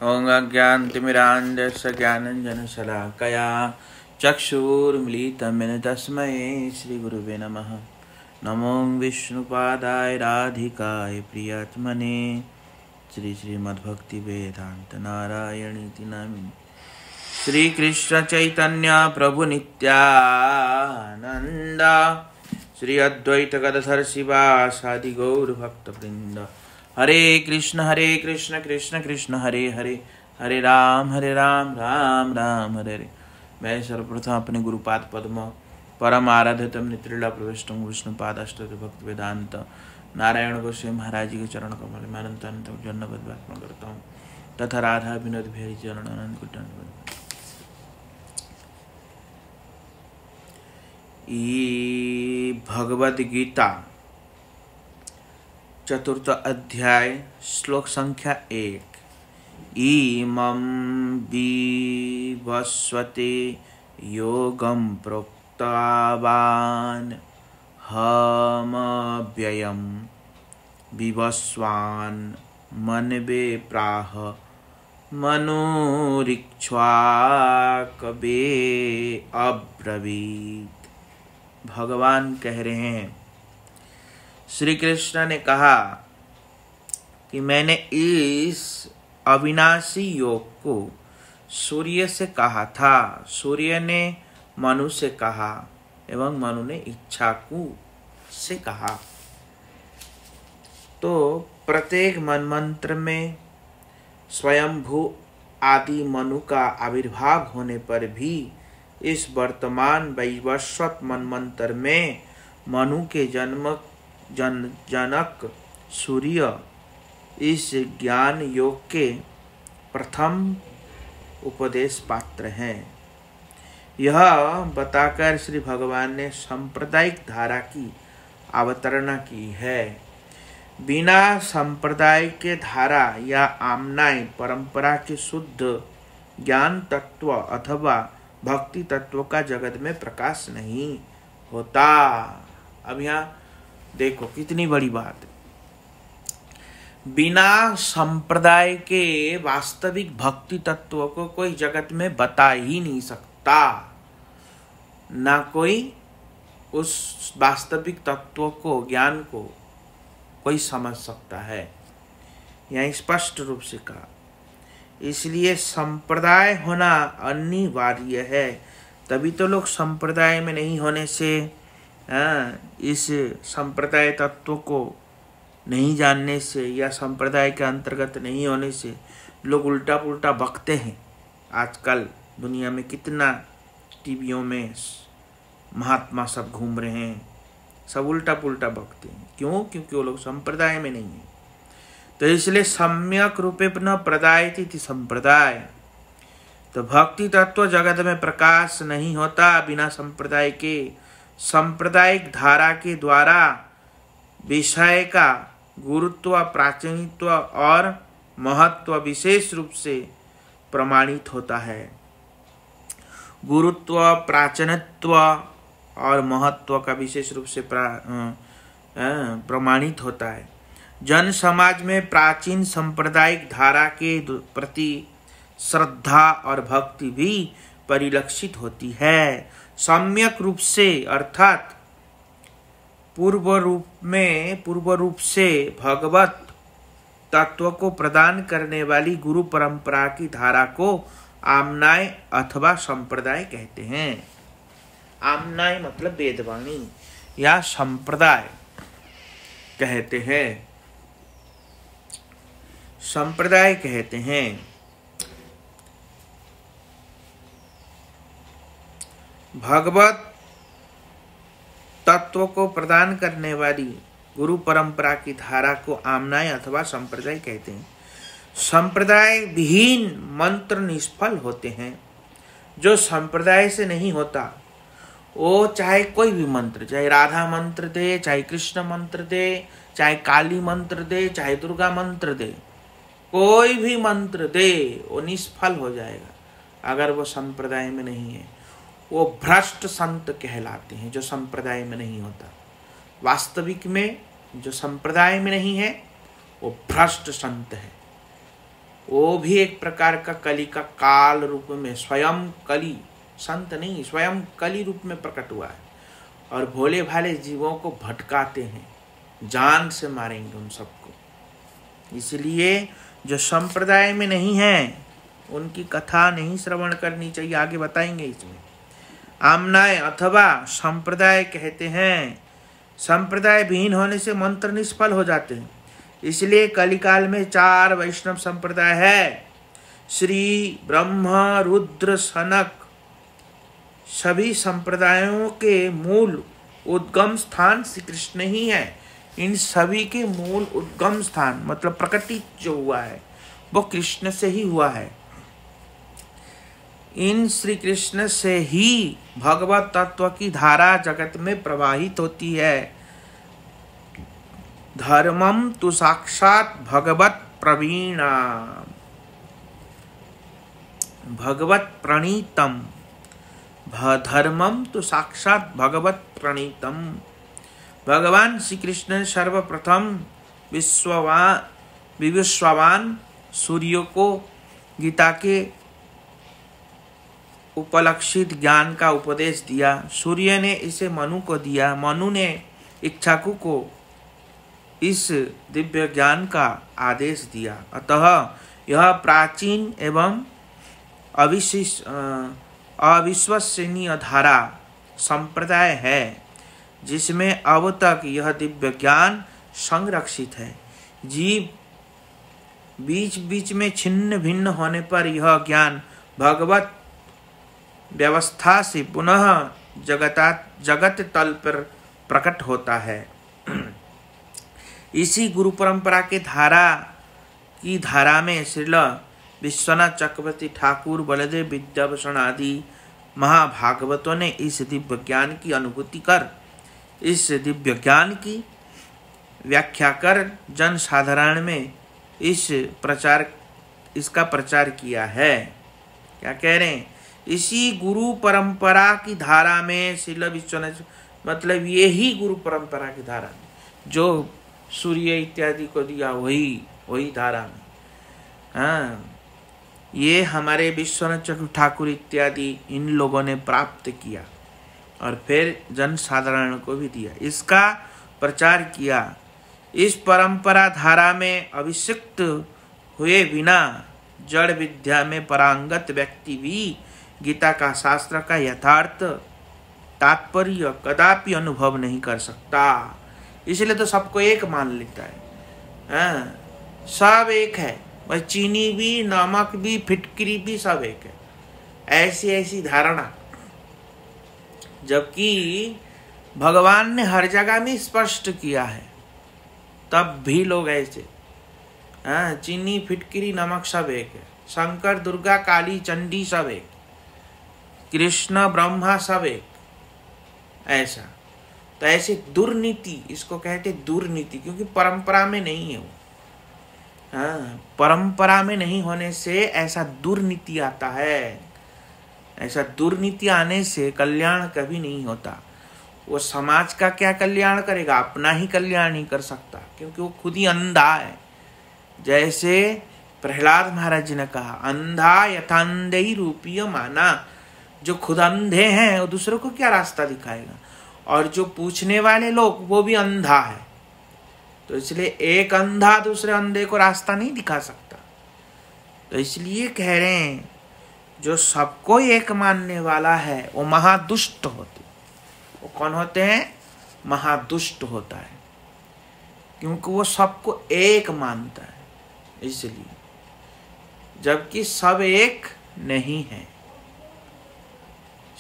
ॐ अज्ञानतिमिरान्धस्य ज्ञानाञ्जनशलाकया चक्षुरुन्मीलितं येन तस्मै श्रीगुरुवे नमः। नमो विष्णुपादाय राधिकाय प्रियात्मने श्रीमद्भक्तिवेदान्तनारायणीति नामिने। श्रीकृष्ण चैतन्य प्रभु नित्यानंद श्री अद्वैत गदाधर शिवासादि गौर भक्तवृंद। हरे कृष्ण कृष्ण कृष्ण हरे हरे, हरे राम राम राम हरे हरे। मैं सर्वप्रथम अपने गुरुपाद पद्म परम आराध्यतम नित्रिला प्रविष्टम विष्णुपादाष्ट भक्त वेदांत नारायण गोस्वामी महाराज जी के चरण कमल में अनंत अनंत जन्मबद्ध अर्पण करता हूँ तथा राधा विनोद बिहारी चरण अनंत कुटन। भगवद गीता चतुर्थ अध्याय श्लोक संख्या 1। इमं विवस्वते योगं प्रोक्तवान् हमव्ययं विवस्वान् मनवे प्राह मनोरिक्ष्वाकवे अब्रवीत्। भगवान कह रहे हैं, श्री कृष्ण ने कहा कि मैंने इस अविनाशी योग को सूर्य से कहा था, सूर्य ने मनु से कहा एवं मनु ने इच्छाकु से कहा। तो प्रत्येक मनमंत्र में स्वयंभू आदि मनु का आविर्भाव होने पर भी इस वर्तमान वैवस्वत मनमंत्र में मनु के जनक सूर्य इस ज्ञान योग के प्रथम उपदेश पात्र हैं। यह बताकर श्री भगवान ने सांप्रदायिक धारा की अवतरणा की है। बिना संप्रदाय के धारा या आमनाय परंपरा के शुद्ध ज्ञान तत्व अथवा भक्ति तत्व का जगत में प्रकाश नहीं होता। अब यहाँ देखो कितनी बड़ी बात है। बिना संप्रदाय के वास्तविक भक्ति तत्व को कोई जगत में बता ही नहीं सकता, ना कोई उस वास्तविक तत्व को ज्ञान को कोई समझ सकता है। यहाँ स्पष्ट रूप से कहा। इसलिए संप्रदाय होना अनिवार्य है। तभी तो लोग संप्रदाय में नहीं होने से, इस संप्रदाय तत्व को नहीं जानने से या संप्रदाय के अंतर्गत नहीं होने से लोग उल्टा पुल्टा बकते हैं। आजकल दुनिया में कितना टीवियों में महात्मा सब घूम रहे हैं, सब उल्टा पुल्टा बकते हैं। क्यों? क्योंकि वो लोग संप्रदाय में नहीं है। तो इसलिए सम्यक रूपे न प्रदायति संप्रदाय। तो भक्ति तत्व जगत में प्रकाश नहीं होता बिना संप्रदाय के। सांप्रदायिक धारा के द्वारा विषय का गुरुत्व, प्राचीनत्व और महत्व विशेष रूप से प्रमाणित होता है। गुरुत्व, प्राचीनत्व और महत्व का विशेष रूप से प्रमाणित होता है। जन समाज में प्राचीन सांप्रदायिक धारा के प्रति श्रद्धा और भक्ति भी परिलक्षित होती है। सम्यक रूप से अर्थात पूर्व रूप से भगवत तत्व को प्रदान करने वाली गुरु परंपरा की धारा को आमनाय अथवा संप्रदाय कहते हैं। आमनाय मतलब वेदवाणी या संप्रदाय कहते हैं, संप्रदाय कहते हैं। भगवत तत्व को प्रदान करने वाली गुरु परंपरा की धारा को आमनाय अथवा संप्रदाय कहते हैं। संप्रदाय विहीन मंत्र निष्फल होते हैं। जो संप्रदाय से नहीं होता वो चाहे कोई भी मंत्र, चाहे राधा मंत्र दे, चाहे कृष्ण मंत्र दे, चाहे काली मंत्र दे, चाहे दुर्गा मंत्र दे, कोई भी मंत्र दे वो निष्फल हो जाएगा अगर वो संप्रदाय में नहीं है। वो भ्रष्ट संत कहलाते हैं जो संप्रदाय में नहीं होता। वास्तविक में जो संप्रदाय में नहीं है वो भ्रष्ट संत है, वो भी एक प्रकार का कली का काल रूप में, स्वयं कली, संत नहीं, स्वयं कली रूप में प्रकट हुआ है और भोले भाले जीवों को भटकाते हैं, जान से मारेंगे उन सबको। इसलिए जो संप्रदाय में नहीं है उनकी कथा नहीं श्रवण करनी चाहिए, आगे बताएंगे इसमें। आमनाय अथवा संप्रदाय कहते हैं, संप्रदाय विहीन होने से मंत्र निष्फल हो जाते हैं। इसलिए कलिकाल में 4 वैष्णव संप्रदाय है, श्री, ब्रह्म, रुद्र, सनक। सभी संप्रदायों के मूल उद्गम स्थान श्री कृष्ण ही है। इन सभी के मूल उद्गम स्थान मतलब प्रकटित जो हुआ है वो कृष्ण से ही हुआ है। इन श्री कृष्ण से ही भगवत तत्व की धारा जगत में प्रवाहित होती है। धर्मम तु साक्षात भगवत प्रवीणा, भगवत प्रणीतम, धर्मम तो साक्षात भगवत प्रणीतम। भगवान श्री कृष्ण सर्वप्रथम विश्ववान सूर्य को गीता के उपलक्षित ज्ञान का उपदेश दिया। सूर्य ने इसे मनु को दिया, मनु ने इक्ष्वाकु को इस दिव्य ज्ञान का आदेश दिया। अतः यह प्राचीन एवं अविश्वसनीय धारा संप्रदाय है जिसमें अब तक यह दिव्य ज्ञान संरक्षित है। जीव बीच बीच में छिन्न भिन्न होने पर यह ज्ञान भगवत व्यवस्था से पुनः जगत तल पर प्रकट होता है। इसी गुरु परंपरा के धारा में श्रील विश्वनाथ चक्रवर्ती ठाकुर, बलदेव विद्याभूषण आदि महाभागवतों ने इस दिव्य ज्ञान की अनुभूति कर, इस दिव्य ज्ञान की व्याख्या कर जन साधारण में इसका प्रचार किया है। क्या कह रहे हैं? इसी गुरु परंपरा की धारा में श्रील विश्वनाथ, मतलब यही गुरु परंपरा की धारा में जो सूर्य इत्यादि को दिया वही धारा में, हाँ, ये हमारे विश्वनाथ चक्रवर्ती ठाकुर इत्यादि इन लोगों ने प्राप्त किया और फिर जन साधारण को भी दिया, इसका प्रचार किया। इस परंपरा धारा में अभिषिक्त हुए बिना जड़ विद्या में पारंगत व्यक्ति भी गीता का, शास्त्र का यथार्थ तात्पर्य कदापि अनुभव नहीं कर सकता। इसलिए तो सबको एक मान लेता है, हाँ, सब एक है, वह चीनी भी, नमक भी, फिटकरी भी सब एक है, ऐसी धारणा। जबकि भगवान ने हर जगह में स्पष्ट किया है, तब भी लोग ऐसे, हाँ, चीनी, फिटकरी, नमक सब एक है, शंकर, दुर्गा, काली, चंडी सब एक, कृष्ण, ब्रह्मा सब एक, ऐसा। तो ऐसे दुर्नीति, इसको कहते दुर्नीति, क्योंकि परंपरा में नहीं है वो, हाँ, परंपरा में नहीं होने से ऐसा दुर्नीति आता है। ऐसा दुर्नीति आने से कल्याण कभी नहीं होता। वो समाज का क्या कल्याण करेगा? अपना ही कल्याण नहीं कर सकता, क्योंकि वो खुद ही अंधा है। जैसे प्रहलाद महाराज जी ने कहा, अंधा यथांधे रूपीय माना, जो खुद अंधे हैं वो दूसरों को क्या रास्ता दिखाएगा, और जो पूछने वाले लोग वो भी अंधा है। तो इसलिए एक अंधा दूसरे अंधे को रास्ता नहीं दिखा सकता। तो इसलिए कह रहे हैं जो सबको एक मानने वाला है वो महादुष्ट होते। वो कौन होते हैं? महादुष्ट होता है, क्योंकि वो सबको एक मानता है। इसलिए जबकि सब एक नहीं है,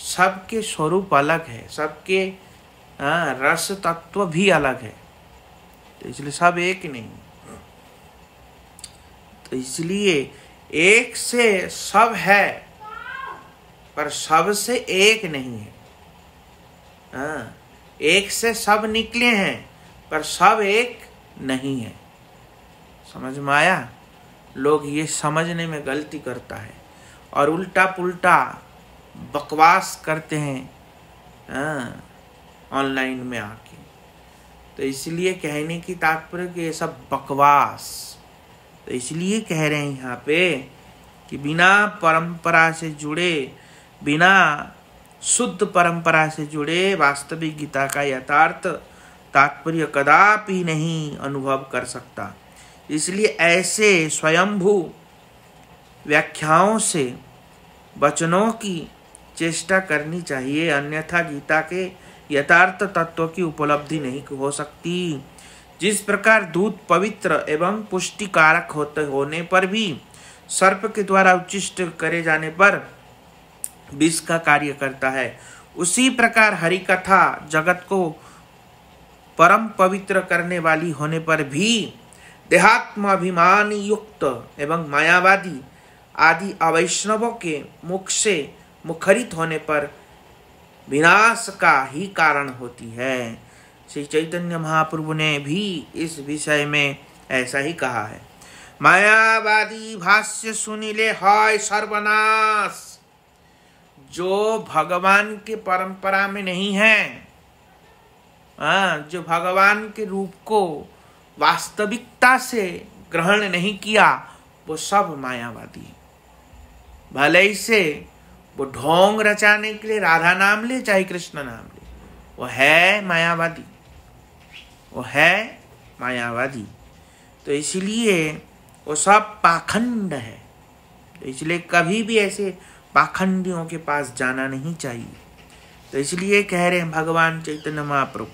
सबके स्वरूप अलग है, सबके रस तत्व भी अलग है, तो इसलिए सब एक नहीं। तो इसलिए एक से सब है पर सब से एक नहीं है। एक से सब निकले हैं पर सब एक नहीं है। समझ में आया? लोग ये समझने में गलती करता है और उल्टा पुल्टा बकवास करते हैं ऑनलाइन में आके। तो इसलिए कहने की तात्पर्य कि ये सब बकवास। तो इसलिए कह रहे हैं यहाँ पे कि बिना परंपरा से जुड़े, बिना शुद्ध परंपरा से जुड़े वास्तविक गीता का यथार्थ तात्पर्य कदापि नहीं अनुभव कर सकता। इसलिए ऐसे स्वयंभू व्याख्याओं से वचनों की चेष्टा करनी चाहिए, अन्यथा गीता के यथार्थ तत्व की उपलब्धि नहीं हो सकती। जिस प्रकार दूध पवित्र एवं पुष्टिकारक होने पर भी सर्प के द्वारा उच्चिष्ट करे जाने पर विष का कार्य करता है, उसी प्रकार हरि कथा जगत को परम पवित्र करने वाली होने पर भी देहात्म अभिमान युक्त एवं मायावादी आदि अवैष्णवों के मुख से मुखरित होने पर विनाश का ही कारण होती है। श्री चैतन्य महाप्रभु ने भी इस विषय में ऐसा ही कहा है। मायावादी भाष्य सुनिले हाय सर्वनाश। जो भगवान के परंपरा में नहीं है, जो भगवान के रूप को वास्तविकता से ग्रहण नहीं किया, वो सब मायावादी। भले ही से वो ढोंग रचाने के लिए राधा नाम ले चाहे कृष्ण नाम ले, वो है मायावादी, वो है मायावादी। तो इसलिए वो सब पाखंड है। तो इसलिए कभी भी ऐसे पाखंडियों के पास जाना नहीं चाहिए। तो इसलिए कह रहे हैं भगवान चैतन्य महाप्रभु,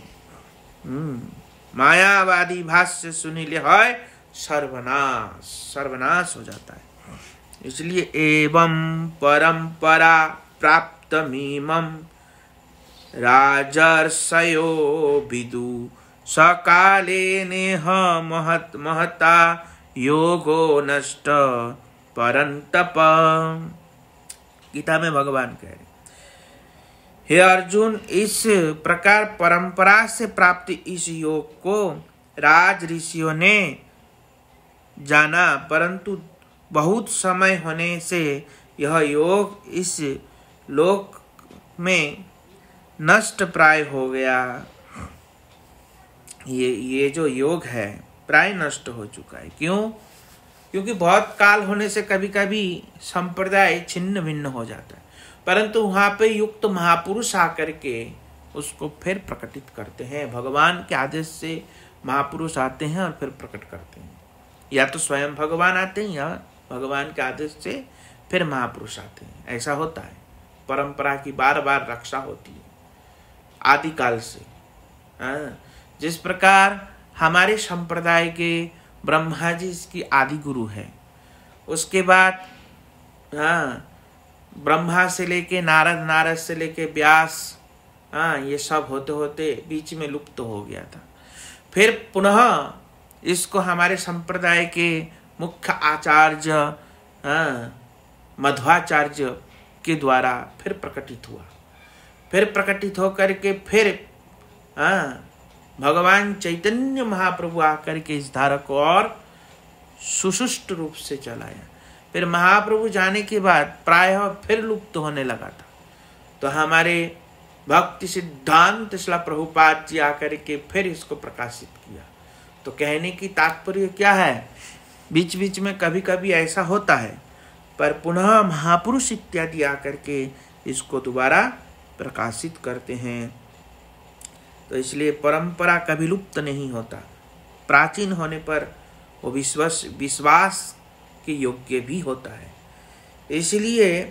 मायावादी भाष्य सुनिले हाय सर्वनाश, सर्वनाश हो जाता है। इसलिए एवं परंपरा प्राप्तमीमं राजर्षयो विदु सकाले नेह महता योगो नष्ट परंतप। गीता में भगवान कह रहे, हे अर्जुन, इस प्रकार परंपरा से प्राप्त इस योग को राज ऋषियों ने जाना, परंतु बहुत समय होने से यह योग इस लोक में नष्ट प्राय हो गया। ये जो योग है प्राय नष्ट हो चुका है। क्यों? क्योंकि बहुत काल होने से कभी कभी संप्रदाय छिन्न भिन्न हो जाता है, परंतु वहाँ पे युक्त महापुरुष आकर के उसको फिर प्रकटित करते हैं। भगवान के आदेश से महापुरुष आते हैं और फिर प्रकट करते हैं। या तो स्वयं भगवान आते हैं या भगवान के आदेश से फिर महापुरुष आते हैं। ऐसा होता है। परंपरा की बार बार रक्षा होती है आदिकाल से। जिस प्रकार हमारे संप्रदाय के ब्रह्मा जी इसकी आदि गुरु है, उसके बाद ब्रह्मा से लेके नारद, नारद से लेके व्यास, ये सब होते होते बीच में लुप्त हो गया था। फिर पुनः इसको हमारे संप्रदाय के मुख्य आचार्य मध्वाचार्य के द्वारा फिर प्रकटित हुआ। फिर प्रकटित होकर के फिर भगवान चैतन्य महाप्रभु आकर के इस धारा को और सुसुष्ट रूप से चलाया। फिर महाप्रभु जाने के बाद प्रायः फिर लुप्त होने लगा था। तो हमारे भक्ति सिद्धांत श्रील प्रभुपाद जी आकर के फिर इसको प्रकाशित किया। तो कहने की तात्पर्य क्या है, बीच बीच में कभी कभी ऐसा होता है, पर पुनः महापुरुष इत्यादि आकर के इसको दोबारा प्रकाशित करते हैं। तो इसलिए परंपरा कभी लुप्त नहीं होता। प्राचीन होने पर वो विश्वास के योग्य भी होता है। इसलिए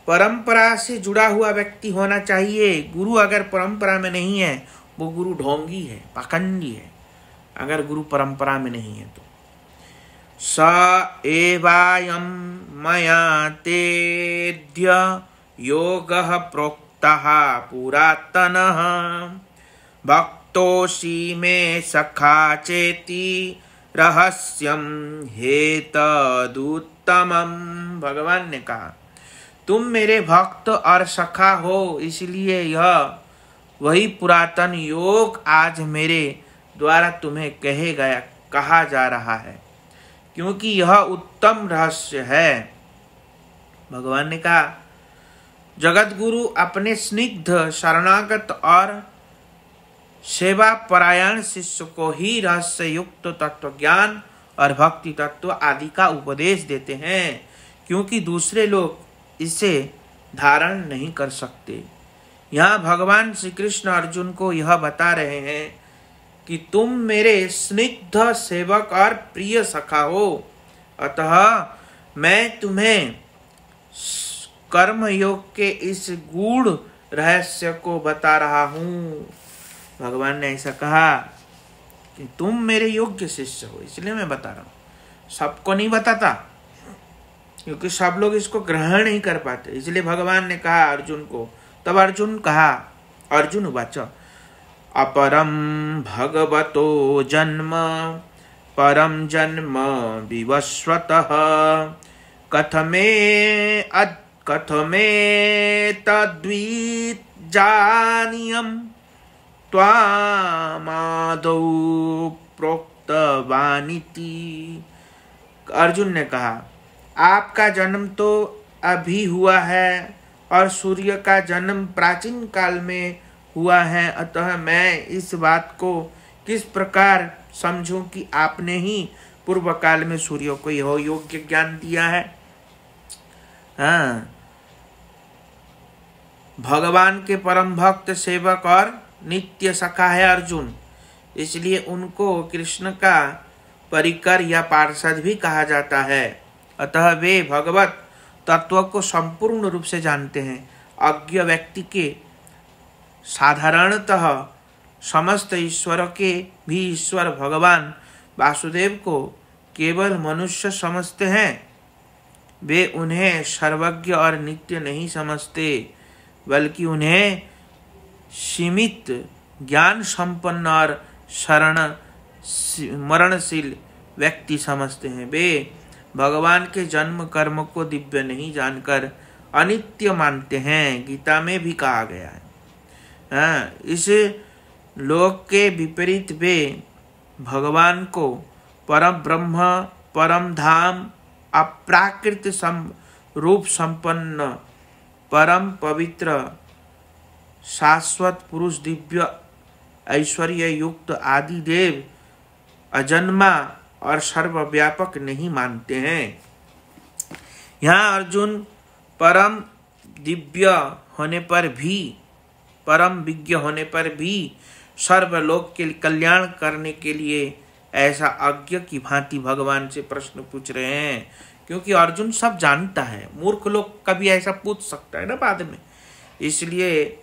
परंपरा से जुड़ा हुआ व्यक्ति होना चाहिए। गुरु अगर परंपरा में नहीं है, वो गुरु ढोंगी है, पाखंडी है। अगर गुरु परंपरा में नहीं है तो स एवायं मया तेद्य योगः प्रोक्तः पुरातनः भक्तोऽसि मे सखा चेति रहस्यम हेतदुत्तमम्। भगवान ने कहा, तुम मेरे भक्त और सखा हो, इसलिए यह वही पुरातन योग आज मेरे द्वारा तुम्हें कहा जा रहा है, क्योंकि यह उत्तम रहस्य है। भगवान ने कहा, जगत गुरु अपने स्निग्ध शरणागत और सेवा परायण शिष्य को ही रहस्य युक्त तत्व ज्ञान और भक्ति तत्व आदि का उपदेश देते हैं, क्योंकि दूसरे लोग इसे धारण नहीं कर सकते। यहाँ भगवान श्री कृष्ण अर्जुन को यह बता रहे हैं कि तुम मेरे स्निग्ध सेवक और प्रिय सखा हो, अतः मैं तुम्हें कर्म योग के इस गूढ़ रहस्य को बता रहा हूँ। भगवान ने ऐसा कहा कि तुम मेरे योग्य शिष्य हो, इसलिए मैं बता रहा हूँ। सबको नहीं बताता, क्योंकि सब लोग इसको ग्रहण नहीं कर पाते, इसलिए भगवान ने कहा अर्जुन को। तब अर्जुन कहा, अर्जुन उवाच अपरम भगवतो जन्म परम जन्म विवस्वतः कथमे तद्विजानीयं त्वामादौ प्रोक्तवानिति। अर्जुन ने कहा, आपका जन्म तो अभी हुआ है और सूर्य का जन्म प्राचीन काल में हुआ है, अतः मैं इस बात को किस प्रकार समझूं कि आपने ही पूर्व काल में सूर्य को यह योग्य ज्ञान दिया है। हाँ, भगवान के परम भक्त सेवक और नित्य सखा है अर्जुन, इसलिए उनको कृष्ण का परिकर या पार्षद भी कहा जाता है। अतः वे भगवत तत्व को संपूर्ण रूप से जानते हैं। अज्ञ व्यक्ति के साधारणतः समस्त ईश्वर के भी ईश्वर भगवान वासुदेव को केवल मनुष्य समझते हैं। वे उन्हें सर्वज्ञ और नित्य नहीं समझते, बल्कि उन्हें सीमित ज्ञान संपन्न और मरणशील व्यक्ति समझते हैं। वे भगवान के जन्म कर्म को दिव्य नहीं जानकर अनित्य मानते हैं। गीता में भी कहा गया है। इस लोक के विपरीत वे भगवान को परम ब्रह्म, परम धाम, अप्राकृत रूप संपन्न, परम पवित्र, शाश्वत पुरुष, दिव्य ऐश्वर्य युक्त आदि देव, अजन्मा और सर्वव्यापक नहीं मानते हैं। यहाँ अर्जुन परम दिव्य होने पर भी, परम विज्ञ होने पर भी सर्वलोक के कल्याण करने के लिए ऐसा अज्ञ की भांति भगवान से प्रश्न पूछ रहे हैं, क्योंकि अर्जुन सब जानता है। मूर्ख लोग कभी ऐसा पूछ सकता है ना बाद में, इसलिए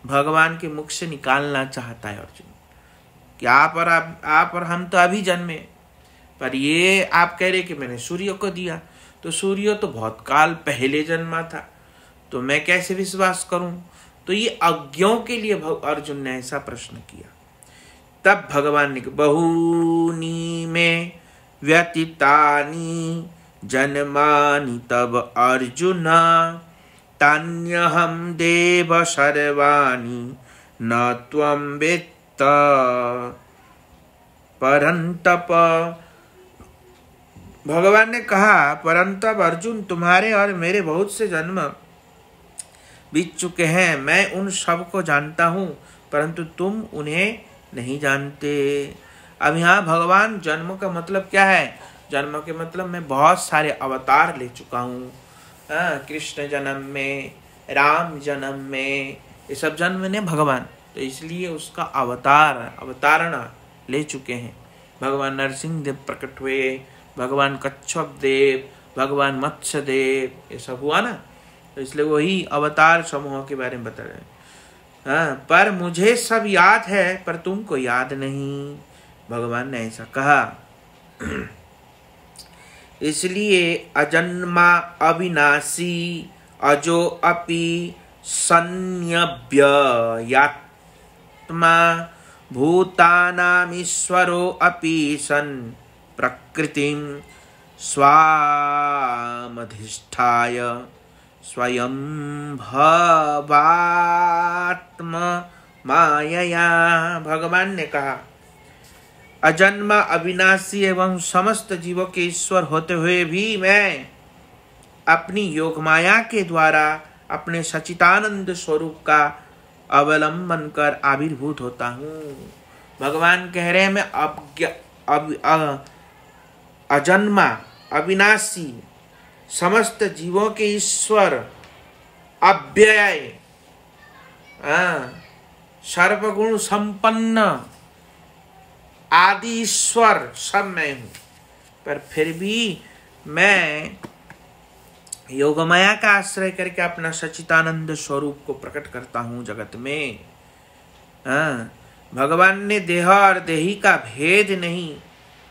भगवान के मुख से निकालना चाहता है अर्जुन कि आप और हम तो अभी जन्मे, पर ये आप कह रहे कि मैंने सूर्य को दिया, तो सूर्य तो बहुत काल पहले जन्मा था, तो मैं कैसे विश्वास करूं। तो ये अज्ञों के लिए अर्जुन ने ऐसा प्रश्न किया। तब भगवान ने, बहूनि में व्यतीतानि जन्मानि तब अर्जुन तान्यहं देव सर्वाणि न त्वं वेत्त परंतप। भगवान ने कहा, परंतप अर्जुन, तुम्हारे और मेरे बहुत से जन्म बीत चुके हैं। मैं उन सब को जानता हूँ, परंतु तुम उन्हें नहीं जानते। अब यहाँ भगवान जन्म का मतलब क्या है? जन्म के मतलब मैं बहुत सारे अवतार ले चुका हूँ। कृष्ण जन्म में, राम जन्म में, ये सब जन्म ने भगवान, तो इसलिए उसका अवतारणा ले चुके हैं। भगवान नरसिंह देव प्रकट हुए, भगवान कच्छप देव, भगवान मत्स्य देव, ये सब हुआ ना, तो इसलिए वही अवतार समूह के बारे में बता रहे हैं। पर मुझे सब याद है, पर तुमको याद नहीं, भगवान ने ऐसा कहा। इसलिए अजन्मा अविनाशी अजो अपि संयव्ययात्मा भूतानामीश्वरो अपि सन् प्रकृतिं स्वामधिष्ठाय स्वयं भवात्म मायया। भगवान ने कहा, अजन्मा अविनाशी एवं समस्त जीवों के ईश्वर होते हुए भी मैं अपनी योग माया के द्वारा अपने सचितानंद स्वरूप का अवलंबन कर आविर्भूत होता हूँ। भगवान कह रहे हैं, मैं अजन्मा, अविनाशी, समस्त जीवों के ईश्वर, अव्यय, सर्वगुण संपन्न आदि ईश्वर सब मैं हूं। पर फिर भी मैं योगमाया का आश्रय करके अपना सच्चिदानंद स्वरूप को प्रकट करता हूं जगत में। भगवान ने देह और देही का भेद नहीं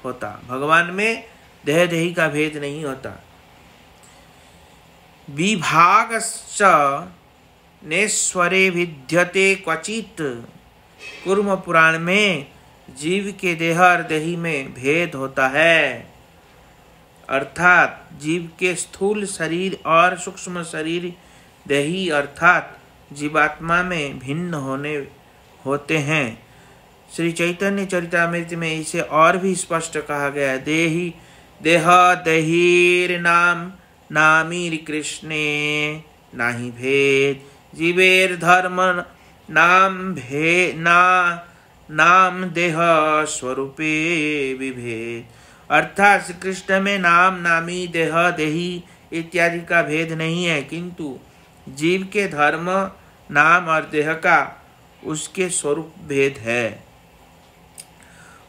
होता, भगवान में देह देही का भेद नहीं होता। विभागश्च नेश्वरे विद्यते क्वचित, कूर्म पुराण में जीव के देह और देही में भेद होता है, अर्थात जीव के स्थूल शरीर और सूक्ष्म शरीर देही अर्थात जीवात्मा में भिन्न होते हैं। श्री चैतन्य चरितामृत में इसे और भी स्पष्ट कहा गया है। देह देहीर नाम नामीर कृष्णे नाही भेद, जीवेर धर्म नाम देह स्वरूपे विभेद। अर्थात श्री कृष्ण में नाम, नामी, देह, देही इत्यादि का भेद नहीं है, किंतु जीव के धर्म, नाम और देह का उसके स्वरूप भेद है।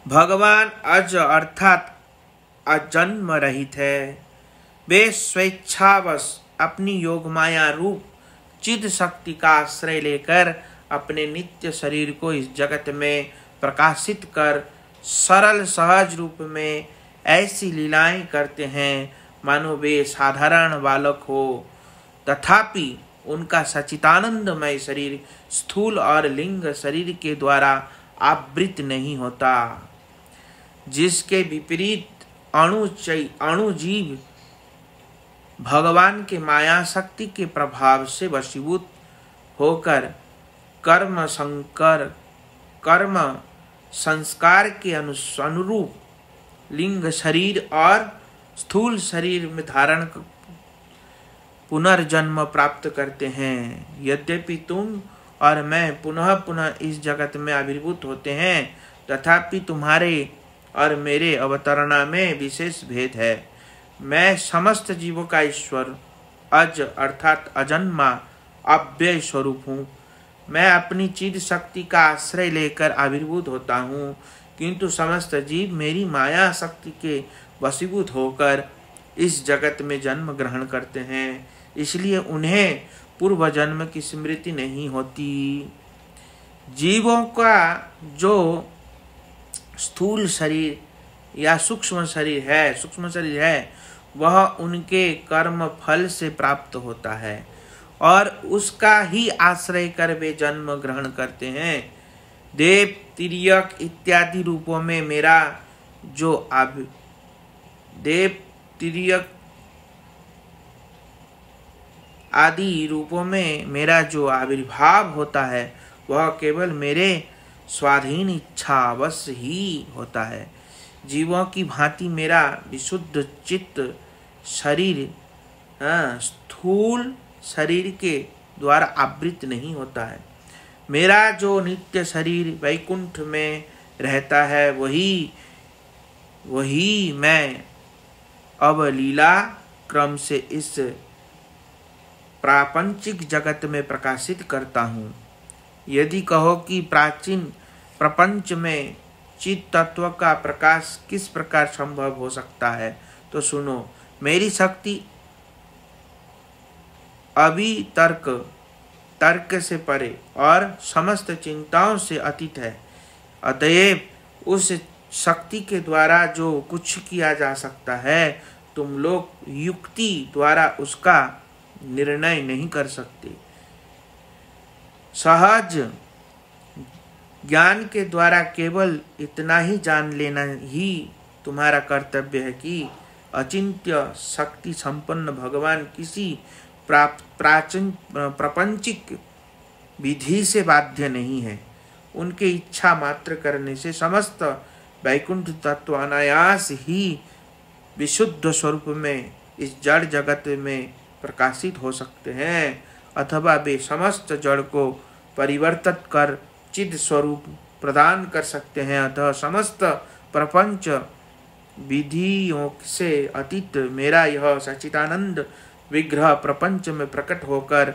भगवान अज अर्थात अजन्म रहित है। वे स्वेच्छावश अपनी योग माया रूप चिद शक्ति का आश्रय लेकर अपने नित्य शरीर को इस जगत में प्रकाशित कर सरल सहज रूप में ऐसी लीलाएं करते हैं मानो वे साधारण बालक हो, तथापि उनका सच्चिदानंदमय शरीर स्थूल और लिंग शरीर के द्वारा आवृत नहीं होता, जिसके विपरीत अणु जीव भगवान के माया शक्ति के प्रभाव से वशीभूत होकर कर्म संस्कार के अनुरूप लिंग शरीर और स्थूल शरीर में धारण पुनर्जन्म प्राप्त करते हैं। यद्यपि तुम और मैं पुनः पुनः इस जगत में आविर्भूत होते हैं, तथापि तुम्हारे और मेरे अवतरणा में विशेष भेद है। मैं समस्त जीवों का ईश्वर अज अर्थात अजन्मा अव्यय स्वरूप हूँ। मैं अपनी चिद शक्ति का आश्रय लेकर आविर्भूत होता हूँ, किंतु समस्त जीव मेरी माया शक्ति के वशीभूत होकर इस जगत में जन्म ग्रहण करते हैं, इसलिए उन्हें पूर्व जन्म की स्मृति नहीं होती। जीवों का जो स्थूल शरीर या सूक्ष्म शरीर है वह उनके कर्म फल से प्राप्त होता है और उसका ही आश्रय कर वे जन्म ग्रहण करते हैं। देव, तिर्यक इत्यादि रूपों में मेरा जो आदि रूपों में मेरा जो आविर्भाव होता है वह केवल मेरे स्वाधीन इच्छावश ही होता है। जीवों की भांति मेरा विशुद्ध चित्त शरीर स्थूल शरीर के द्वारा आवृत नहीं होता है। मेरा जो नित्य शरीर वैकुंठ में रहता है वही मैं अब लीला क्रम से इस प्रापंचिक जगत में प्रकाशित करता हूँ। यदि कहो कि प्राचीन प्रपंच में चित तत्व का प्रकाश किस प्रकार संभव हो सकता है, तो सुनो। मेरी शक्ति अभी तर्क से परे और समस्त चिंताओं से अतीत है। अतएव उस शक्ति के द्वारा जो कुछ किया जा सकता है, तुम लोग युक्ति द्वारा उसका निर्णय नहीं कर सकते। सहज ज्ञान के द्वारा केवल इतना ही जान लेना ही तुम्हारा कर्तव्य है कि अचिंत्य शक्ति संपन्न भगवान किसी प्राचीन प्रपंचिक विधि से बाध्य नहीं है। उनके इच्छा मात्र करने से समस्त वैकुंठ तत्व अनायास ही विशुद्ध स्वरूप में इस जड़ जगत में प्रकाशित हो सकते हैं, अथवा वे समस्त जड़ को परिवर्तित कर चिद स्वरूप प्रदान कर सकते हैं। अतः समस्त प्रपंच विधियों से अतीत मेरा यह सच्चिदानंद विग्रह प्रपंच में प्रकट होकर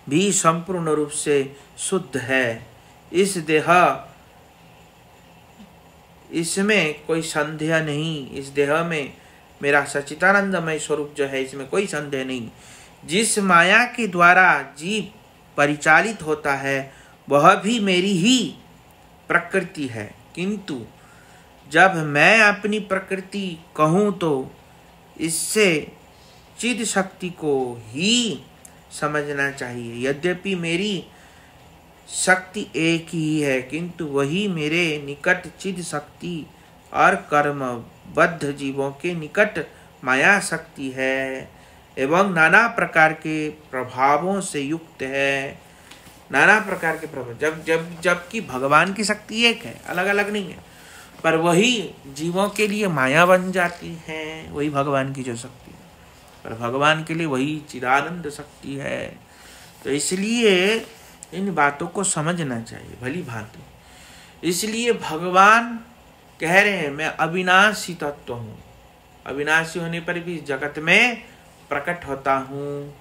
भी संपूर्ण रूप से शुद्ध है। इस देह, इसमें कोई संदेह नहीं। इस देह में मेरा सच्चिदानंदमय स्वरूप जो है, इसमें कोई संदेह नहीं। जिस माया के द्वारा जीव परिचालित होता है वह भी मेरी ही प्रकृति है, किंतु जब मैं अपनी प्रकृति कहूँ तो इससे चिद शक्ति को ही समझना चाहिए। यद्यपि मेरी शक्ति एक ही है, किंतु वही मेरे निकट चिद शक्ति और कर्मबद्ध जीवों के निकट माया शक्ति है एवं नाना प्रकार के प्रभावों से युक्त है। नाना प्रकार के प्रभाव, जबकि भगवान की शक्ति एक है, अलग अलग नहीं है, पर वही जीवों के लिए माया बन जाती है, वही भगवान की जो शक्ति है, पर भगवान के लिए वही चिदानंद शक्ति है। तो इसलिए इन बातों को समझना चाहिए भली भांति। इसलिए भगवान कह रहे हैं मैं अविनाशी तत्व हूँ, अविनाशी होने पर भी जगत में प्रकट होता हूँ।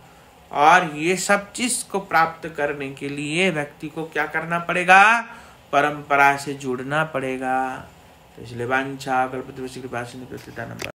और ये सब चीज को प्राप्त करने के लिए व्यक्ति को क्या करना पड़ेगा? परंपरा से जुड़ना पड़ेगा। तो इसलिए वांछा कल्पतरुश्च कृपा सिंधु